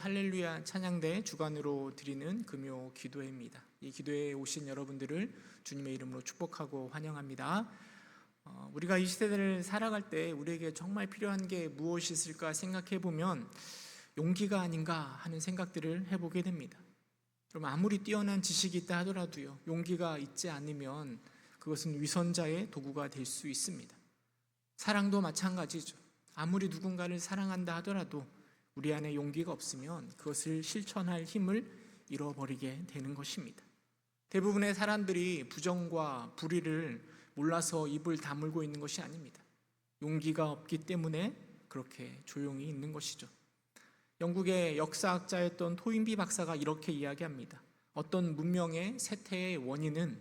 할렐루야 찬양대 주간으로 드리는 금요 기도회입니다. 이 기도회에 오신 여러분들을 주님의 이름으로 축복하고 환영합니다. 우리가 이 시대를 살아갈 때 우리에게 정말 필요한 게 무엇이 있을까 생각해 보면 용기가 아닌가 하는 생각들을 해보게 됩니다. 그럼 아무리 뛰어난 지식이 있다 하더라도요, 용기가 있지 않으면 그것은 위선자의 도구가 될 수 있습니다. 사랑도 마찬가지죠. 아무리 누군가를 사랑한다 하더라도 우리 안에 용기가 없으면 그것을 실천할 힘을 잃어버리게 되는 것입니다. 대부분의 사람들이 부정과 불의를 몰라서 입을 다물고 있는 것이 아닙니다. 용기가 없기 때문에 그렇게 조용히 있는 것이죠. 영국의 역사학자였던 토인비 박사가 이렇게 이야기합니다. 어떤 문명의 쇠퇴의 원인은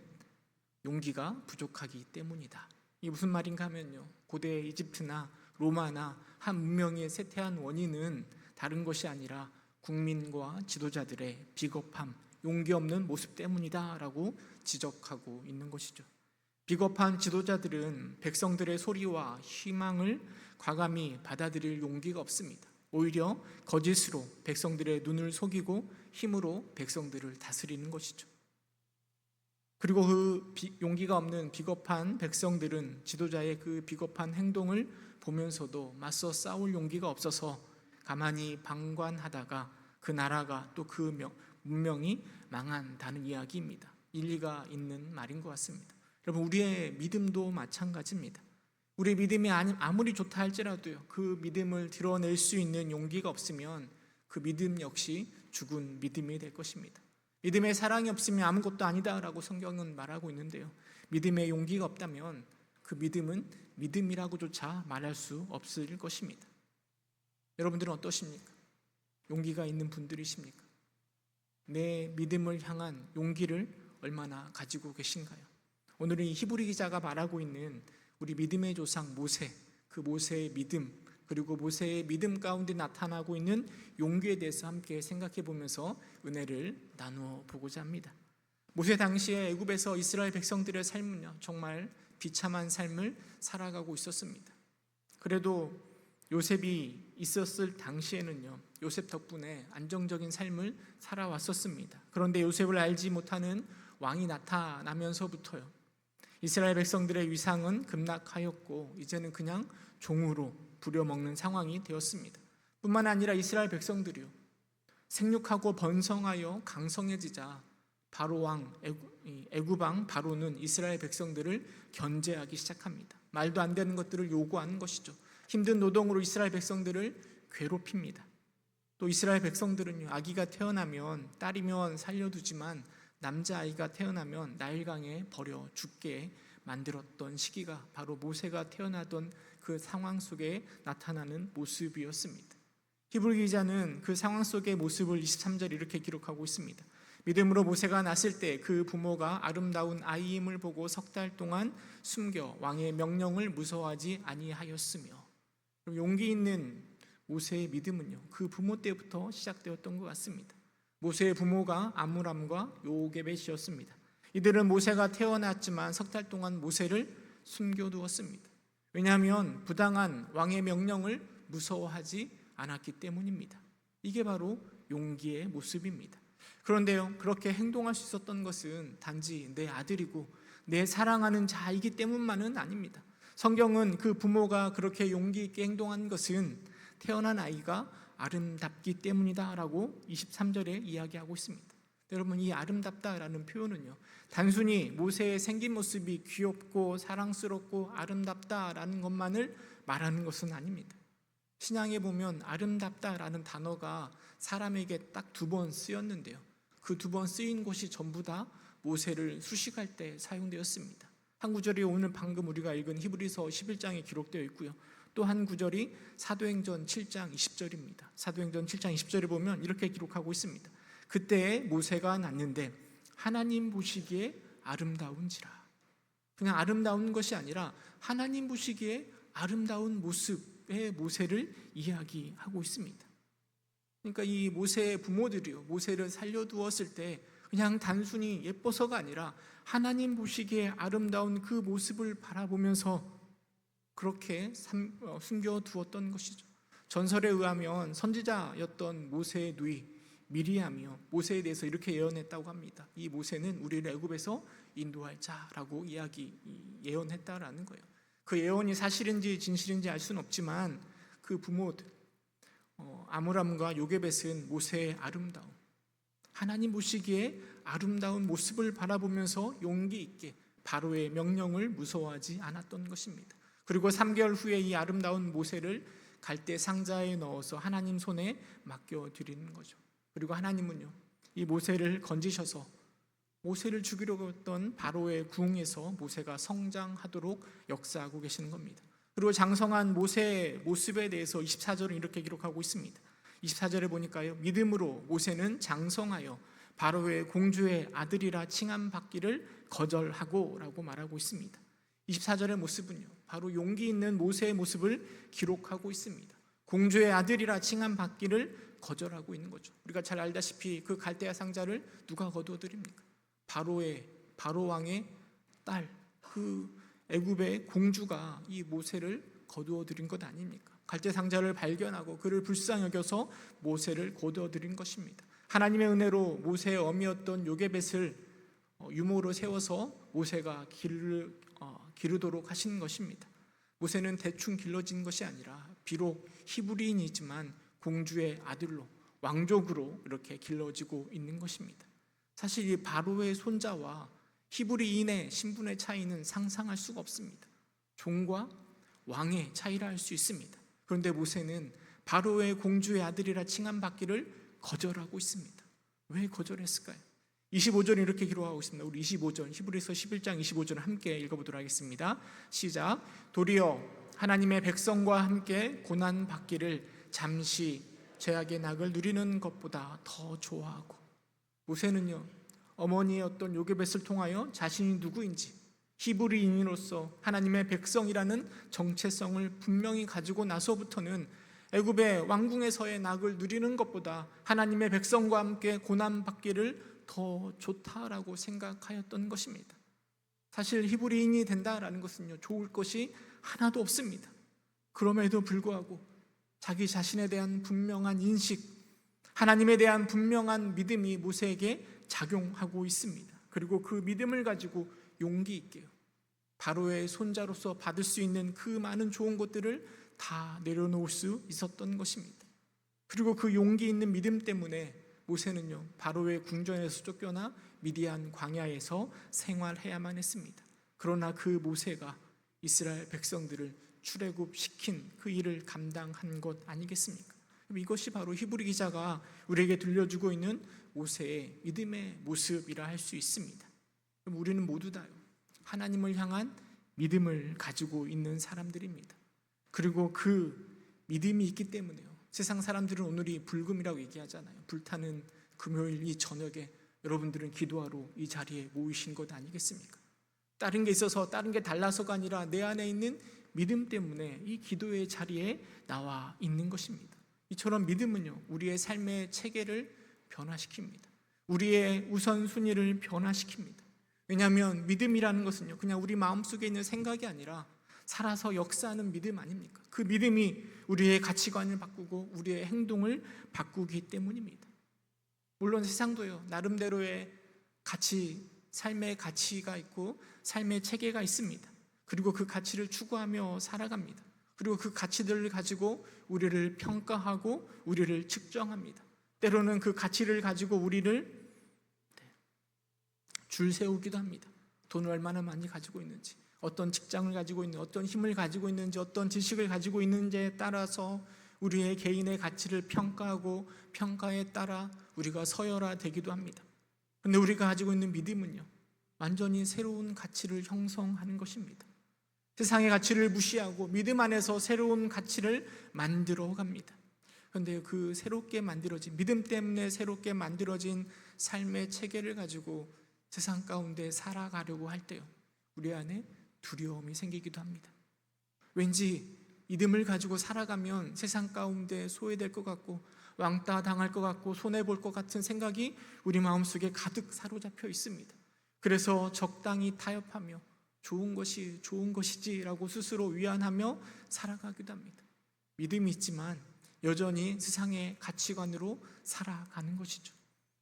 용기가 부족하기 때문이다. 이게 무슨 말인가 하면요, 고대 이집트나 로마나 한 문명이 쇠퇴한 원인은 다른 것이 아니라 국민과 지도자들의 비겁함, 용기 없는 모습 때문이다 라고 지적하고 있는 것이죠. 비겁한 지도자들은 백성들의 소리와 희망을 과감히 받아들일 용기가 없습니다. 오히려 거짓으로 백성들의 눈을 속이고 힘으로 백성들을 다스리는 것이죠. 그리고 그 용기가 없는 비겁한 백성들은 지도자의 그 비겁한 행동을 보면서도 맞서 싸울 용기가 없어서 가만히 방관하다가 그 나라가 또 그 문명이 망한다는 이야기입니다. 일리가 있는 말인 것 같습니다. 여러분, 우리의 믿음도 마찬가지입니다. 우리의 믿음이 아무리 좋다 할지라도요, 그 믿음을 드러낼 수 있는 용기가 없으면 그 믿음 역시 죽은 믿음이 될 것입니다. 믿음에 사랑이 없으면 아무것도 아니다라고 성경은 말하고 있는데요, 믿음에 용기가 없다면 그 믿음은 믿음이라고조차 말할 수 없을 것입니다. 여러분들은 어떠십니까? 용기가 있는 분들이십니까? 내 믿음을 향한 용기를 얼마나 가지고 계신가요? 오늘은 이 히브리 기자가 말하고 있는 우리 믿음의 조상 모세, 그 모세의 믿음, 그리고 모세의 믿음 가운데 나타나고 있는 용기에 대해서 함께 생각해 보면서 은혜를 나누어 보고자 합니다. 모세 당시에 애굽에서 이스라엘 백성들의 삶은요, 정말 비참한 삶을 살아가고 있었습니다. 그래도 요셉이 있었을 당시에는요, 요셉 덕분에 안정적인 삶을 살아왔었습니다. 그런데 요셉을 알지 못하는 왕이 나타나면서부터요, 이스라엘 백성들의 위상은 급락하였고 이제는 그냥 종으로 부려먹는 상황이 되었습니다. 뿐만 아니라 이스라엘 백성들이요, 생육하고 번성하여 강성해지자 바로 왕 애굽 왕 바로는 이스라엘 백성들을 견제하기 시작합니다. 말도 안 되는 것들을 요구하는 것이죠. 힘든 노동으로 이스라엘 백성들을 괴롭힙니다. 또 이스라엘 백성들은요, 아기가 태어나면 딸이면 살려두지만 남자아이가 태어나면 나일강에 버려 죽게 만들었던 시기가 바로 모세가 태어나던 그 상황 속에 나타나는 모습이었습니다. 히브리 기자는 그 상황 속의 모습을 23절 이렇게 기록하고 있습니다. 믿음으로 모세가 났을 때 그 부모가 아름다운 아이임을 보고 석 달 동안 숨겨 왕의 명령을 무서워하지 아니하였으며, 용기 있는 모세의 믿음은요, 그 부모 때부터 시작되었던 것 같습니다. 모세의 부모가 아므람과 요게벳이었습니다. 이들은 모세가 태어났지만 석 달 동안 모세를 숨겨두었습니다. 왜냐하면 부당한 왕의 명령을 무서워하지 않았기 때문입니다. 이게 바로 용기의 모습입니다. 그런데요, 그렇게 행동할 수 있었던 것은 단지 내 아들이고 내 사랑하는 자이기 때문만은 아닙니다. 성경은 그 부모가 그렇게 용기 있게 행동한 것은 태어난 아이가 아름답기 때문이다 라고 23절에 이야기하고 있습니다. 여러분, 이 아름답다라는 표현은요, 단순히 모세의 생긴 모습이 귀엽고 사랑스럽고 아름답다라는 것만을 말하는 것은 아닙니다. 신약에 보면 아름답다라는 단어가 사람에게 딱 2번 쓰였는데요, 그 2번 쓰인 곳이 전부 다 모세를 수식할 때 사용되었습니다. 한 구절이 오늘 방금 우리가 읽은 히브리서 11장에 기록되어 있고요, 또 한 구절이 사도행전 7장 20절입니다. 사도행전 7장 20절에 보면 이렇게 기록하고 있습니다. 그때 모세가 났는데 하나님 보시기에 아름다운지라. 그냥 아름다운 것이 아니라 하나님 보시기에 아름다운 모습의 모세를 이야기하고 있습니다. 그러니까 이 모세의 부모들이요, 모세를 살려두었을 때 그냥 단순히 예뻐서가 아니라 하나님 보시기에 아름다운 그 모습을 바라보면서 그렇게 숨겨두었던 것이죠. 전설에 의하면 선지자였던 모세의 누이 미리암이요, 모세에 대해서 이렇게 예언했다고 합니다. 이 모세는 우리를 애굽에서 인도할 자라고 예언했다라는 거예요. 그 예언이 사실인지 진실인지 알 수는 없지만 그 부모들 아므람과 요게벳은 모세의 아름다움, 하나님 보시기에 아름다운 모습을 바라보면서 용기 있게 바로의 명령을 무서워하지 않았던 것입니다. 그리고 3개월 후에 이 아름다운 모세를 갈대 상자에 넣어서 하나님 손에 맡겨드리는 거죠. 그리고 하나님은요, 이 모세를 건지셔서 모세를 죽이려고 했던 바로의 궁에서 모세가 성장하도록 역사하고 계시는 겁니다. 그리고 장성한 모세의 모습에 대해서 24절은 이렇게 기록하고 있습니다. 24절에 보니까요, 믿음으로 모세는 장성하여 바로의 공주의 아들이라 칭함받기를 거절하고 라고 말하고 있습니다. 24절의 모습은요, 바로 용기 있는 모세의 모습을 기록하고 있습니다. 공주의 아들이라 칭함받기를 거절하고 있는 거죠. 우리가 잘 알다시피 그 갈대아 상자를 누가 거두어 드립니까? 바로 왕의 딸, 그 애굽의 공주가 이 모세를 거두어 드린 것 아닙니까? 갈대 상자를 발견하고 그를 불쌍히 여겨서 모세를 거두어 드린 것입니다. 하나님의 은혜로 모세의 어미였던 요게벳을 유모로 세워서 모세가 기르도록 하신 것입니다. 모세는 대충 길러진 것이 아니라 비록 히브리인이지만 공주의 아들로 왕족으로 이렇게 길러지고 있는 것입니다. 사실 이 바로의 손자와 히브리인의 신분의 차이는 상상할 수가 없습니다. 종과 왕의 차이라 할 수 있습니다. 그런데 모세는 바로의 공주의 아들이라 칭함받기를 거절하고 있습니다. 왜 거절했을까요? 25절이 이렇게 기록하고 있습니다. 우리 25절, 히브리서 11장 25절을 함께 읽어보도록 하겠습니다. 시작. 도리어 하나님의 백성과 함께 고난받기를 잠시 죄악의 낙을 누리는 것보다 더 좋아하고, 모세는요, 어머니였던 요게벳을 통하여 자신이 누구인지 히브리인으로서 하나님의 백성이라는 정체성을 분명히 가지고 나서부터는 애굽의 왕궁에서의 낙을 누리는 것보다 하나님의 백성과 함께 고난받기를 더 좋다라고 생각하였던 것입니다. 사실 히브리인이 된다라는 것은요, 좋을 것이 하나도 없습니다. 그럼에도 불구하고 자기 자신에 대한 분명한 인식, 하나님에 대한 분명한 믿음이 모세에게 작용하고 있습니다. 그리고 그 믿음을 가지고 용기 있게요, 바로의 손자로서 받을 수 있는 그 많은 좋은 것들을 다 내려놓을 수 있었던 것입니다. 그리고 그 용기 있는 믿음 때문에 모세는요, 바로의 궁전에서 쫓겨나 미디안 광야에서 생활해야만 했습니다. 그러나 그 모세가 이스라엘 백성들을 출애굽시킨 그 일을 감당한 것 아니겠습니까? 이것이 바로 히브리 기자가 우리에게 들려주고 있는 모세의 믿음의 모습이라 할 수 있습니다. 우리는 모두 다요, 하나님을 향한 믿음을 가지고 있는 사람들입니다. 그리고 그 믿음이 있기 때문에요, 세상 사람들은 오늘이 불금이라고 얘기하잖아요. 불타는 금요일 이 저녁에 여러분들은 기도하러 이 자리에 모이신 것 아니겠습니까? 다른 게 있어서, 다른 게 달라서가 아니라 내 안에 있는 믿음 때문에 이 기도의 자리에 나와 있는 것입니다. 이처럼 믿음은요, 우리의 삶의 체계를 변화시킵니다. 우리의 우선순위를 변화시킵니다. 왜냐하면 믿음이라는 것은요, 그냥 우리 마음속에 있는 생각이 아니라 살아서 역사하는 믿음 아닙니까? 그 믿음이 우리의 가치관을 바꾸고 우리의 행동을 바꾸기 때문입니다. 물론 세상도요, 나름대로의 삶의 가치가 있고 삶의 체계가 있습니다. 그리고 그 가치를 추구하며 살아갑니다. 그리고 그 가치들을 가지고 우리를 평가하고 우리를 측정합니다. 때로는 그 가치를 가지고 우리를 줄 세우기도 합니다. 돈을 얼마나 많이 가지고 있는지, 어떤 직장을 가지고 있는지, 어떤 힘을 가지고 있는지, 어떤 지식을 가지고 있는지에 따라서 우리의 개인의 가치를 평가하고 평가에 따라 우리가 서열화되기도 합니다. 그런데 우리가 가지고 있는 믿음은요, 완전히 새로운 가치를 형성하는 것입니다. 세상의 가치를 무시하고 믿음 안에서 새로운 가치를 만들어 갑니다. 그런데 그 새롭게 만들어진, 믿음 때문에 새롭게 만들어진 삶의 체계를 가지고 세상 가운데 살아가려고 할 때요, 우리 안에 두려움이 생기기도 합니다. 왠지 믿음을 가지고 살아가면 세상 가운데 소외될 것 같고 왕따 당할 것 같고 손해볼 것 같은 생각이 우리 마음속에 가득 사로잡혀 있습니다. 그래서 적당히 타협하며 좋은 것이 좋은 것이지라고 스스로 위안하며 살아가기도 합니다. 믿음이 있지만 여전히 세상의 가치관으로 살아가는 것이죠.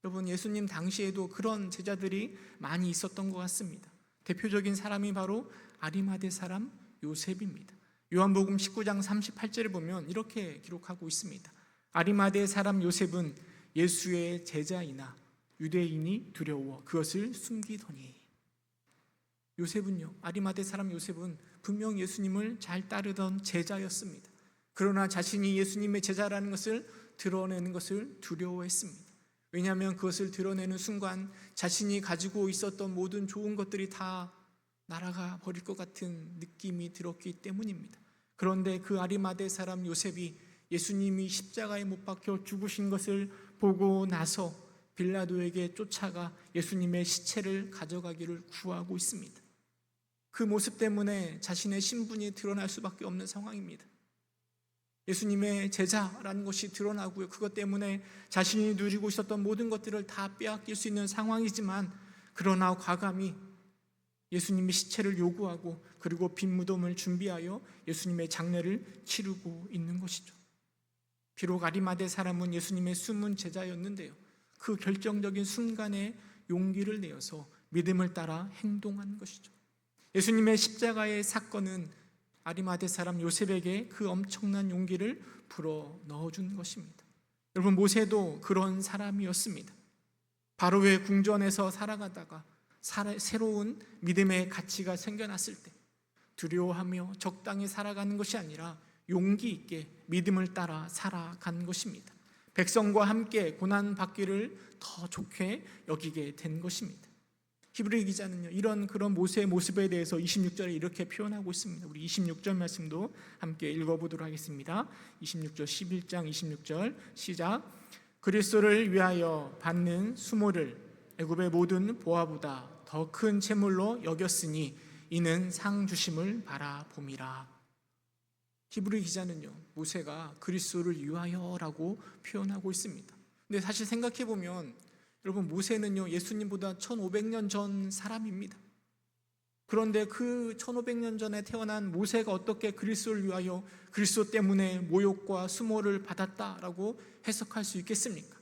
여러분, 예수님 당시에도 그런 제자들이 많이 있었던 것 같습니다. 대표적인 사람이 바로 아리마대 사람 요셉입니다. 요한복음 19장 38절을 보면 이렇게 기록하고 있습니다. 아리마대 사람 요셉은 예수의 제자이나 유대인이 두려워 그것을 숨기더니. 요셉은요, 아리마대 사람 요셉은 분명 예수님을 잘 따르던 제자였습니다. 그러나 자신이 예수님의 제자라는 것을 드러내는 것을 두려워했습니다. 왜냐하면 그것을 드러내는 순간 자신이 가지고 있었던 모든 좋은 것들이 다 날아가 버릴 것 같은 느낌이 들었기 때문입니다. 그런데 그 아리마대 사람 요셉이 예수님이 십자가에 못 박혀 죽으신 것을 보고 나서 빌라도에게 쫓아가 예수님의 시체를 가져가기를 구하고 있습니다. 그 모습 때문에 자신의 신분이 드러날 수밖에 없는 상황입니다. 예수님의 제자라는 것이 드러나고요, 그것 때문에 자신이 누리고 있었던 모든 것들을 다 빼앗길 수 있는 상황이지만, 그러나 과감히 예수님의 시체를 요구하고 그리고 빈 무덤을 준비하여 예수님의 장례를 치르고 있는 것이죠. 비록 아리마대 사람은 예수님의 숨은 제자였는데요, 그 결정적인 순간에 용기를 내어서 믿음을 따라 행동한 것이죠. 예수님의 십자가의 사건은 아리마대 사람 요셉에게 그 엄청난 용기를 불어 넣어준 것입니다. 여러분, 모세도 그런 사람이었습니다. 바로의 궁전에서 살아가다가 새로운 믿음의 가치가 생겨났을 때 두려워하며 적당히 살아가는 것이 아니라 용기 있게 믿음을 따라 살아간 것입니다. 백성과 함께 고난받기를 더 좋게 여기게 된 것입니다. 히브리 기자는요, 그런 모세의 모습에 대해서 26절에 이렇게 표현하고 있습니다. 우리 26절 말씀도 함께 읽어보도록 하겠습니다. 26절, 11장 26절 시작. 그리스도를 위하여 받는 수모를 애굽의 모든 보화보다 더 큰 재물로 여겼으니 이는 상 주심을 바라봄이라. 히브리 기자는요, 모세가 그리스도를 위하여라고 표현하고 있습니다. 근데 사실 생각해 보면 여러분, 모세는요, 예수님보다 1500년 전 사람입니다. 그런데 그 1500년 전에 태어난 모세가 어떻게 그리스도를 위하여 그리스도 때문에 모욕과 수모를 받았다라고 해석할 수 있겠습니까?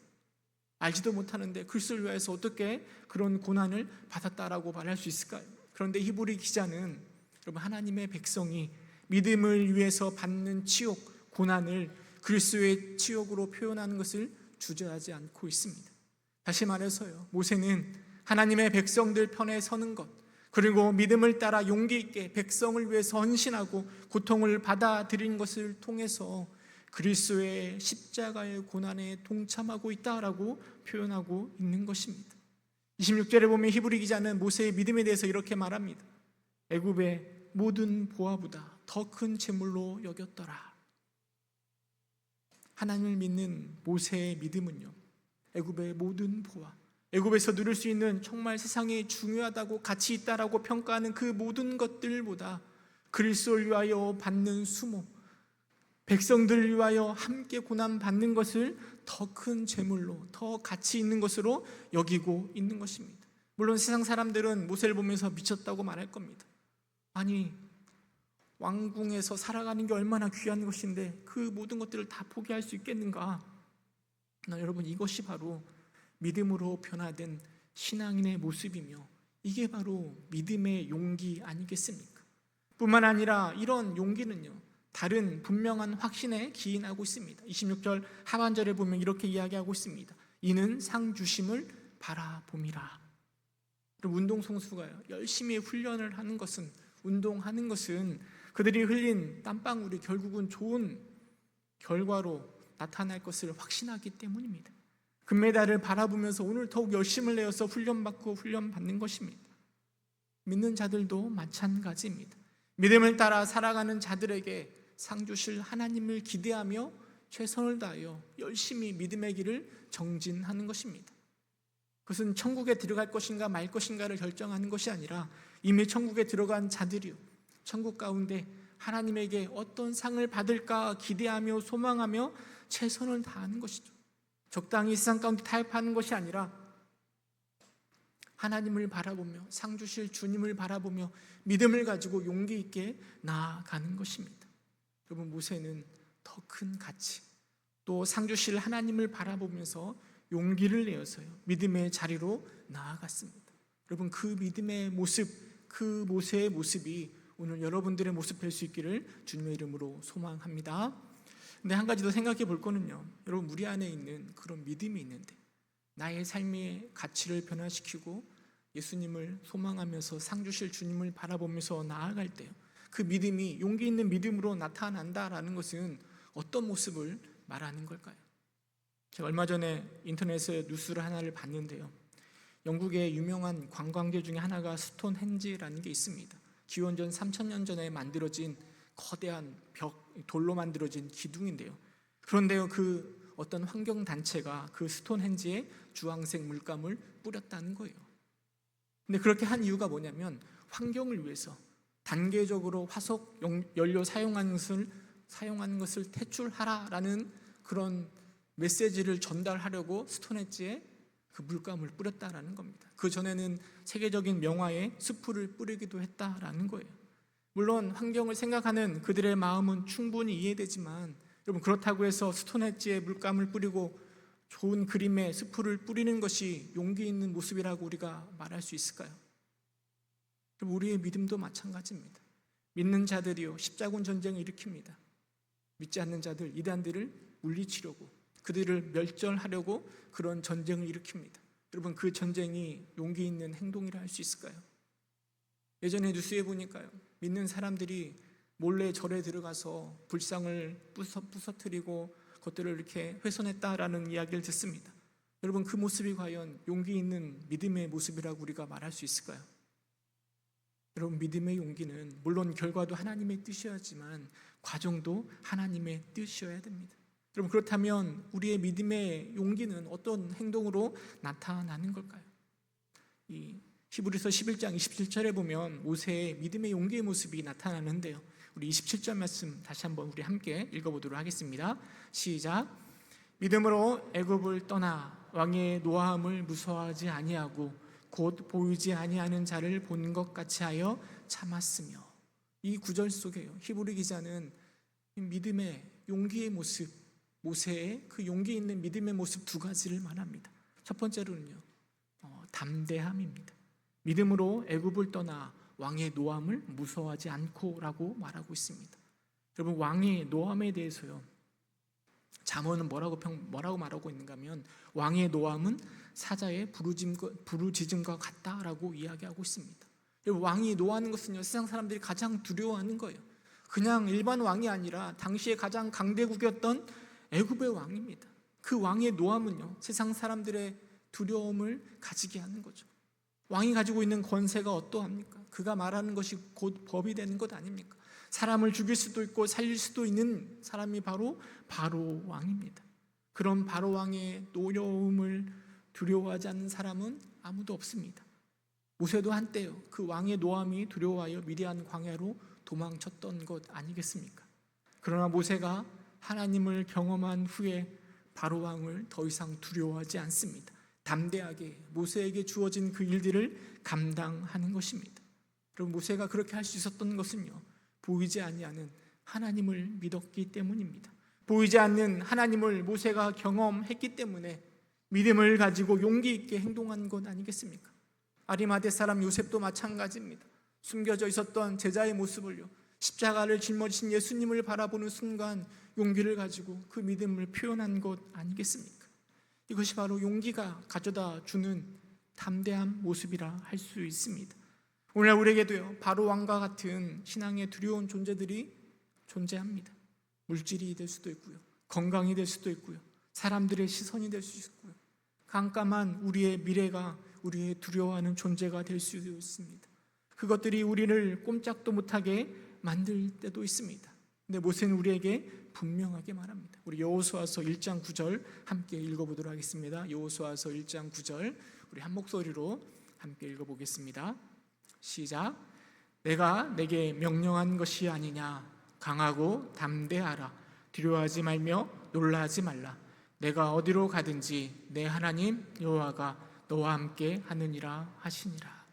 알지도 못하는데 그리스도를 위하여서 어떻게 그런 고난을 받았다라고 말할 수 있을까요? 그런데 히브리 기자는 여러분, 하나님의 백성이 믿음을 위해서 받는 치욕, 고난을 그리스도의 치욕으로 표현하는 것을 주저하지 않고 있습니다. 다시 말해서요, 모세는 하나님의 백성들 편에 서는 것, 그리고 믿음을 따라 용기 있게 백성을 위해서 헌신하고 고통을 받아들이는 것을 통해서 그리스도의 십자가의 고난에 동참하고 있다라고 표현하고 있는 것입니다. 26절에 보면 히브리 기자는 모세의 믿음에 대해서 이렇게 말합니다. 애굽의 모든 보화보다 더 큰 재물로 여겼더라. 하나님을 믿는 모세의 믿음은요, 애굽의 모든 보화, 애굽에서 누릴 수 있는 정말 세상에 중요하다고 가치 있다라고 평가하는 그 모든 것들보다 그리스도를 위하여 받는 수모, 백성들을 위하여 함께 고난받는 것을 더 큰 재물로, 더 가치 있는 것으로 여기고 있는 것입니다. 물론 세상 사람들은 모세를 보면서 미쳤다고 말할 겁니다. 아니, 왕궁에서 살아가는 게 얼마나 귀한 것인데 그 모든 것들을 다 포기할 수 있겠는가? 여러분, 이것이 바로 믿음으로 변화된 신앙인의 모습이며, 이게 바로 믿음의 용기 아니겠습니까? 뿐만 아니라 이런 용기는요, 다른 분명한 확신에 기인하고 있습니다. 26절 하반절에 보면 이렇게 이야기하고 있습니다. 이는 상 주심을 바라봄이라. 운동선수가요, 열심히 훈련을 하는 것은, 운동하는 것은 그들이 흘린 땀방울이 결국은 좋은 결과로 나타날 것을 확신하기 때문입니다. 금메달을 바라보면서 오늘 더욱 열심을 내어서 훈련받고 훈련받는 것입니다. 믿는 자들도 마찬가지입니다. 믿음을 따라 살아가는 자들에게 상 주실 하나님을 기대하며 최선을 다하여 열심히 믿음의 길을 정진하는 것입니다. 그것은 천국에 들어갈 것인가 말 것인가를 결정하는 것이 아니라 이미 천국에 들어간 자들이요, 천국 가운데 하나님에게 어떤 상을 받을까 기대하며 소망하며 최선을 다하는 것이죠. 적당히 세상 가운데 타협하는 것이 아니라 하나님을 바라보며 상 주실 주님을 바라보며 믿음을 가지고 용기 있게 나아가는 것입니다. 여러분, 모세는 더 큰 가치, 또 상 주실 하나님을 바라보면서 용기를 내어서요 믿음의 자리로 나아갔습니다. 여러분, 그 믿음의 모습, 그 모세의 모습이 오늘 여러분들의 모습 될 수 있기를 주님의 이름으로 소망합니다. 근데 한 가지 더 생각해 볼 거는요, 여러분, 우리 안에 있는 그런 믿음이 있는데 나의 삶의 가치를 변화시키고 예수님을 소망하면서 상 주실 주님을 바라보면서 나아갈 때요, 그 믿음이 용기 있는 믿음으로 나타난다라는 것은 어떤 모습을 말하는 걸까요? 제가 얼마 전에 인터넷에 뉴스를 하나를 봤는데요, 영국의 유명한 관광지 중에 하나가 스톤헨지라는 게 있습니다. 기원전 3000년 전에 만들어진 거대한 돌로 만들어진 기둥인데요, 그런데요, 그 어떤 환경단체가 그 스톤헨지에 주황색 물감을 뿌렸다는 거예요. 근데 그렇게 한 이유가 뭐냐면 환경을 위해서 단계적으로 화석 연료 사용하는 것을 퇴출하라라는 그런 메시지를 전달하려고 스톤헨지에 그 물감을 뿌렸다라는 겁니다. 그 전에는 세계적인 명화에 숯불을 뿌리기도 했다라는 거예요. 물론 환경을 생각하는 그들의 마음은 충분히 이해되지만 여러분, 그렇다고 해서 스톤헨지에 물감을 뿌리고 좋은 그림에 숯불을 뿌리는 것이 용기 있는 모습이라고 우리가 말할 수 있을까요? 우리의 믿음도 마찬가지입니다. 믿는 자들이요 십자군 전쟁을 일으킵니다. 믿지 않는 자들, 이단들을 물리치려고, 그들을 멸절하려고 그런 전쟁을 일으킵니다. 여러분, 그 전쟁이 용기 있는 행동이라 할 수 있을까요? 예전에 뉴스에 보니까요, 믿는 사람들이 몰래 절에 들어가서 불상을 부서뜨리고 그것들을 이렇게 훼손했다라는 이야기를 듣습니다. 여러분, 그 모습이 과연 용기 있는 믿음의 모습이라고 우리가 말할 수 있을까요? 여러분, 믿음의 용기는 물론 결과도 하나님의 뜻이었지만 과정도 하나님의 뜻이어야 됩니다. 여러분, 그렇다면 우리의 믿음의 용기는 어떤 행동으로 나타나는 걸까요? 이 히브리서 11장 27절에 보면 모세의 믿음의 용기의 모습이 나타나는데요, 우리 27절 말씀 다시 한번 우리 함께 읽어보도록 하겠습니다. 시작. 믿음으로 애굽을 떠나 왕의 노함을 무서워하지 아니하고 곧 보이지 아니하는 자를 본 것 같이 하여 참았으며. 이 구절 속에요, 히브리 기자는 믿음의 용기의 모습, 모세의 그 용기 있는 믿음의 모습 두 가지를 말합니다. 첫 번째로는요, 담대함입니다. 믿음으로 애굽을 떠나 왕의 노함을 무서워하지 않고라고 말하고 있습니다. 여러분, 왕의 노함에 대해서요, 잠언은 뭐라고 말하고 있는가 하면 왕의 노함은 사자의 부르짖음과 같다라고 이야기하고 있습니다. 여러분, 왕이 노하는 것은요, 세상 사람들이 가장 두려워하는 거예요. 그냥 일반 왕이 아니라 당시에 가장 강대국이었던 애굽의 왕입니다. 그 왕의 노함은요, 세상 사람들의 두려움을 가지게 하는 거죠. 왕이 가지고 있는 권세가 어떠합니까? 그가 말하는 것이 곧 법이 되는 것 아닙니까? 사람을 죽일 수도 있고 살릴 수도 있는 사람이 바로 왕입니다. 그런 바로 왕의 노여움을 두려워하지 않는 사람은 아무도 없습니다. 모세도 한때요, 그 왕의 노함이 두려워하여 미디안 광야로 도망쳤던 것 아니겠습니까? 그러나 모세가 하나님을 경험한 후에 바로 왕을 더 이상 두려워하지 않습니다. 담대하게 모세에게 주어진 그 일들을 감당하는 것입니다. 그럼 모세가 그렇게 할 수 있었던 것은요, 보이지 아니하는 하나님을 믿었기 때문입니다. 보이지 않는 하나님을 모세가 경험했기 때문에 믿음을 가지고 용기 있게 행동한 것 아니겠습니까? 아리마대 사람 요셉도 마찬가지입니다. 숨겨져 있었던 제자의 모습을요, 십자가를 짊어지신 예수님을 바라보는 순간 용기를 가지고 그 믿음을 표현한 것 아니겠습니까? 이것이 바로 용기가 가져다 주는 담대한 모습이라 할 수 있습니다. 오늘날 우리에게도요, 바로 왕과 같은 신앙에 두려운 존재들이 존재합니다. 물질이 될 수도 있고요, 건강이 될 수도 있고요, 사람들의 시선이 될 수 있고요, 깜깜한 우리의 미래가 우리의 두려워하는 존재가 될 수 있습니다. 그것들이 우리를 꼼짝도 못하게 만들 때도 있습니다. 근데 모세는 우리에게 분명하게 말합니다. 우리 여호수아서 1장 9절 함께 읽어보도록 하겠습니다. 여호수아서 1장 9절 우리 한 목소리로 함께 읽어보겠습니다. 시작. 내가 내게 명령한 것이 아니냐. 강하고 담대하라. 두려워하지 말며 놀라지 말라. 내가 어디로 가든지 내 하나님 여호와가 너와 함께 하느니라 하시니라.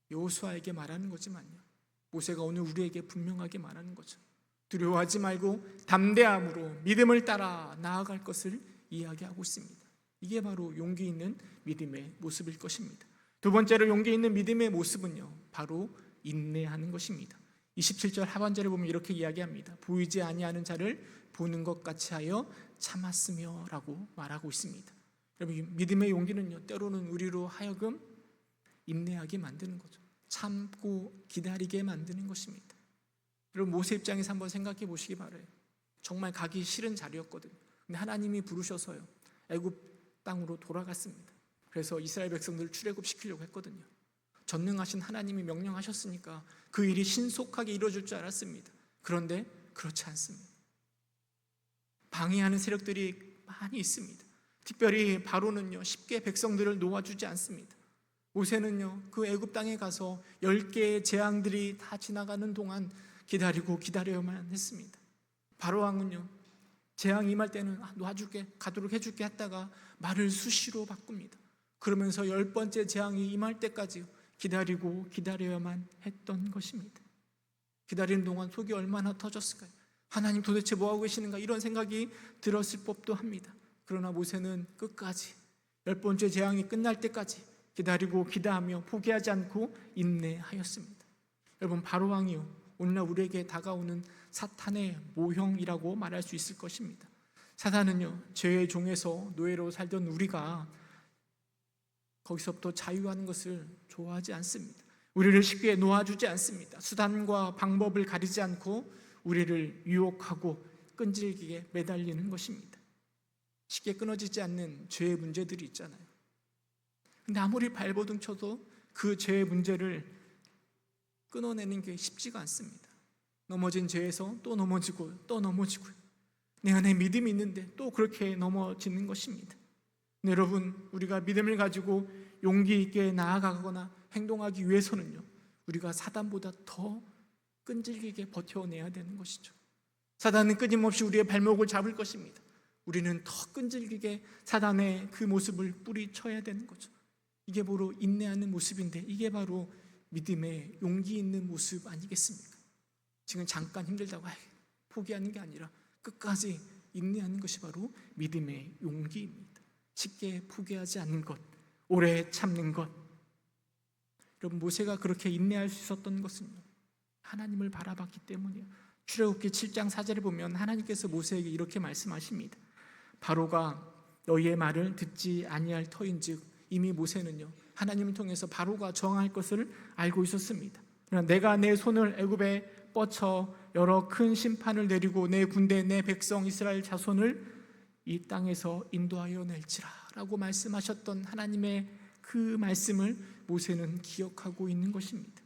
여호수아에게 말하는 거지만요, 모세가 오늘 우리에게 분명하게 말하는 거죠. 두려워하지 말고 담대함으로 믿음을 따라 나아갈 것을 이야기하고 있습니다. 이게 바로 용기 있는 믿음의 모습일 것입니다. 두 번째로 용기 있는 믿음의 모습은요, 바로 인내하는 것입니다. 27절 하반절에 보면 이렇게 이야기합니다. 보이지 아니하는 자를 보는 것 같이 하여 참았으며 라고 말하고 있습니다. 여러분, 믿음의 용기는요, 때로는 우리로 하여금 인내하게 만드는 거죠. 참고 기다리게 만드는 것입니다. 여러분, 모세 입장에서 한번 생각해 보시기 바라요. 정말 가기 싫은 자리였거든요. 근데 하나님이 부르셔서요, 애굽 땅으로 돌아갔습니다. 그래서 이스라엘 백성들을 출애굽시키려고 했거든요. 전능하신 하나님이 명령하셨으니까 그 일이 신속하게 이루어질 줄 알았습니다. 그런데 그렇지 않습니다. 방해하는 세력들이 많이 있습니다. 특별히 바로는요, 쉽게 백성들을 놓아주지 않습니다. 모세는요, 그 애굽 땅에 가서 10개의 재앙들이 다 지나가는 동안 기다려야만 했습니다. 바로 왕은요, 재앙이 임할 때는 놔줄게, 가도록 해줄게 했다가 말을 수시로 바꿉니다. 그러면서 10번째 재앙이 임할 때까지 기다려야만 했던 것입니다. 기다리는 동안 속이 얼마나 터졌을까요? 하나님 도대체 뭐하고 계시는가, 이런 생각이 들었을 법도 합니다. 그러나 모세는 끝까지 10번째 재앙이 끝날 때까지 기다리고 기다하며 포기하지 않고 인내하였습니다. 여러분, 바로왕이요, 오늘날 우리에게 다가오는 사탄의 모형이라고 말할 수 있을 것입니다. 사탄은요, 죄의 종에서 노예로 살던 우리가 거기서부터 자유하는 것을 좋아하지 않습니다. 우리를 쉽게 놓아주지 않습니다. 수단과 방법을 가리지 않고 우리를 유혹하고 끈질기게 매달리는 것입니다. 쉽게 끊어지지 않는 죄의 문제들이 있잖아요. 근데 아무리 발버둥 쳐도 그 죄의 문제를 끊어내는 게 쉽지가 않습니다. 넘어진 죄에서 또 넘어지고 또 넘어지고요. 내 안에 믿음이 있는데 또 그렇게 넘어지는 것입니다. 여러분, 우리가 믿음을 가지고 용기 있게 나아가거나 행동하기 위해서는요, 우리가 사단보다 더 끈질기게 버텨내야 되는 것이죠. 사단은 끊임없이 우리의 발목을 잡을 것입니다. 우리는 더 끈질기게 사단의 그 모습을 뿌리쳐야 되는 거죠. 이게 바로 인내하는 모습인데, 이게 바로 믿음의 용기 있는 모습 아니겠습니까? 지금 잠깐 힘들다고 포기하는 게 아니라 끝까지 인내하는 것이 바로 믿음의 용기입니다. 쉽게 포기하지 않는 것, 오래 참는 것. 여러분, 모세가 그렇게 인내할 수 있었던 것은요, 하나님을 바라봤기 때문이에요. 출애굽기 7장 4절에 보면 하나님께서 모세에게 이렇게 말씀하십니다. 바로가 너희의 말을 듣지 아니할 터인즉, 이미 모세는요, 하나님을 통해서 바로가 저항할 것을 알고 있었습니다. 그러나 내가 내 손을 애굽에 뻗쳐 여러 큰 심판을 내리고 내 군대 내 백성 이스라엘 자손을 이 땅에서 인도하여 낼지라 라고 말씀하셨던 하나님의 그 말씀을 모세는 기억하고 있는 것입니다.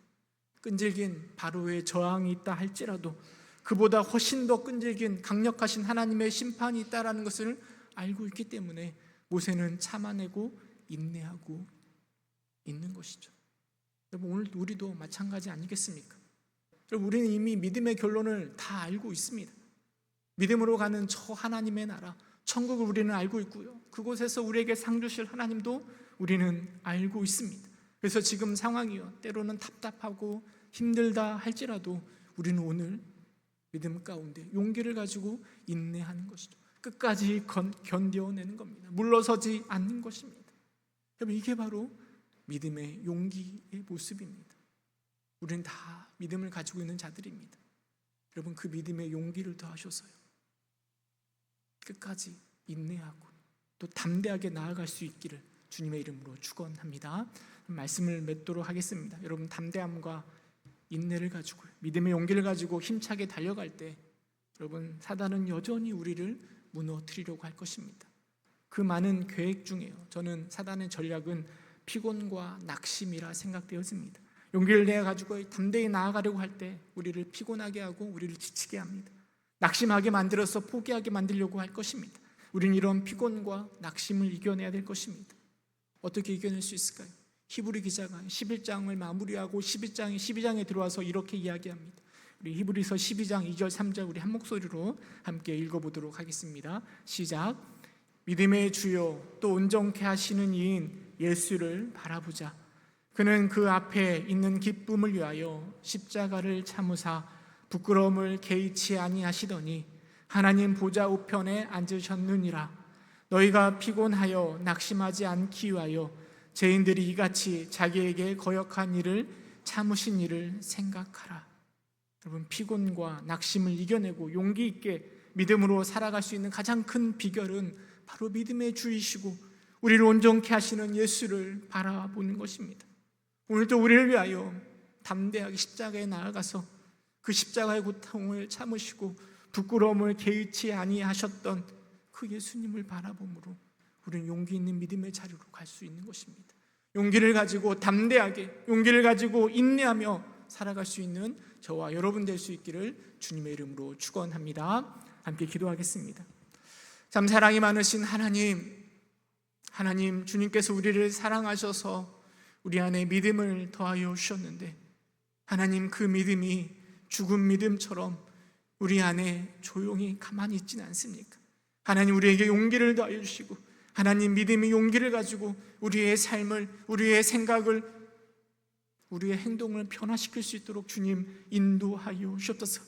끈질긴 바로의 저항이 있다 할지라도 그보다 훨씬 더 끈질긴 강력하신 하나님의 심판이 있다라는 것을 알고 있기 때문에 모세는 참아내고 인내하고 있는 것이죠. 여러분, 오늘 우리도 마찬가지 아니겠습니까? 여러분, 우리는 이미 믿음의 결론을 다 알고 있습니다. 믿음으로 가는 저 하나님의 나라, 천국을 우리는 알고 있고요, 그곳에서 우리에게 상 주실 하나님도 우리는 알고 있습니다. 그래서 지금 상황이요, 때로는 답답하고 힘들다 할지라도 우리는 오늘 믿음 가운데 용기를 가지고 인내하는 것이죠. 끝까지 견뎌내는 겁니다. 물러서지 않는 것입니다. 여러분, 이게 바로 믿음의 용기의 모습입니다. 우리는 다 믿음을 가지고 있는 자들입니다. 여러분, 그 믿음의 용기를 더하셔서요, 끝까지 인내하고 또 담대하게 나아갈 수 있기를 주님의 이름으로 축원합니다. 말씀을 맺도록 하겠습니다. 여러분, 담대함과 인내를 가지고 믿음의 용기를 가지고 힘차게 달려갈 때 여러분, 사단은 여전히 우리를 무너뜨리려고 할 것입니다. 그 많은 계획 중에요, 저는 사단의 전략은 피곤과 낙심이라 생각되어집니다. 용기를 내 가지고 담대히 나아가려고 할 때 우리를 피곤하게 하고 우리를 지치게 합니다. 낙심하게 만들어서 포기하게 만들려고 할 것입니다. 우리는 이런 피곤과 낙심을 이겨내야 될 것입니다. 어떻게 이겨낼 수 있을까요? 히브리 기자가 11장을 마무리하고 12장에 들어와서 이렇게 이야기합니다. 우리 히브리서 12장 2절 3절 우리 한 목소리로 함께 읽어보도록 하겠습니다. 시작. 믿음의 주요 또 온전케 하시는 이인 예수를 바라보자. 그는 그 앞에 있는 기쁨을 위하여 십자가를 참으사 부끄러움을 개의치 아니하시더니 하나님 보좌 우편에 앉으셨느니라. 너희가 피곤하여 낙심하지 않기 위하여 죄인들이 이같이 자기에게 거역한 일을 참으신 일을 생각하라. 여러분, 피곤과 낙심을 이겨내고 용기 있게 믿음으로 살아갈 수 있는 가장 큰 비결은 바로 믿음의 주이시고 우리를 온전케 하시는 예수를 바라보는 것입니다. 오늘도 우리를 위하여 담대하게 십자가에 나아가서 그 십자가의 고통을 참으시고 부끄러움을 개의치 아니하셨던 그 예수님을 바라봄으로 우리는 용기 있는 믿음의 자리로 갈 수 있는 것입니다. 용기를 가지고 담대하게, 용기를 가지고 인내하며 살아갈 수 있는 저와 여러분 될 수 있기를 주님의 이름으로 축원합니다. 함께 기도하겠습니다. 참 사랑이 많으신 하나님, 주님께서 우리를 사랑하셔서 우리 안에 믿음을 더하여 주셨는데 하나님, 그 믿음이 죽은 믿음처럼 우리 안에 조용히 가만히 있지는 않습니까? 하나님, 우리에게 용기를 더하여 주시고 하나님, 믿음의 용기를 가지고 우리의 삶을, 우리의 생각을, 우리의 행동을 변화시킬 수 있도록 주님 인도하여 주옵소서.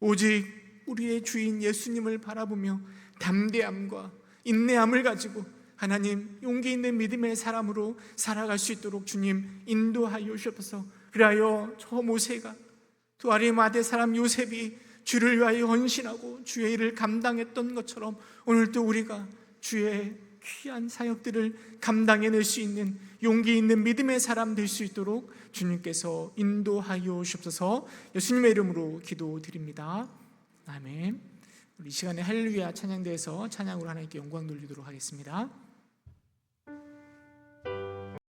오직 우리의 주인 예수님을 바라보며 담대함과 인내함을 가지고 하나님, 용기 있는 믿음의 사람으로 살아갈 수 있도록 주님 인도하여 주옵소서. 그리하여 저 모세가, 또 아리마대 사람 요셉이 주를 위하여 헌신하고 주의 일을 감당했던 것처럼 오늘도 우리가 주의 귀한 사역들을 감당해낼 수 있는 용기 있는 믿음의 사람 될 수 있도록 주님께서 인도하여 주옵소서. 예수님의 이름으로 기도드립니다. 아멘. 우리 이 시간에 할렐루야 찬양대에서 찬양으로 하나님께 영광 돌리도록 하겠습니다.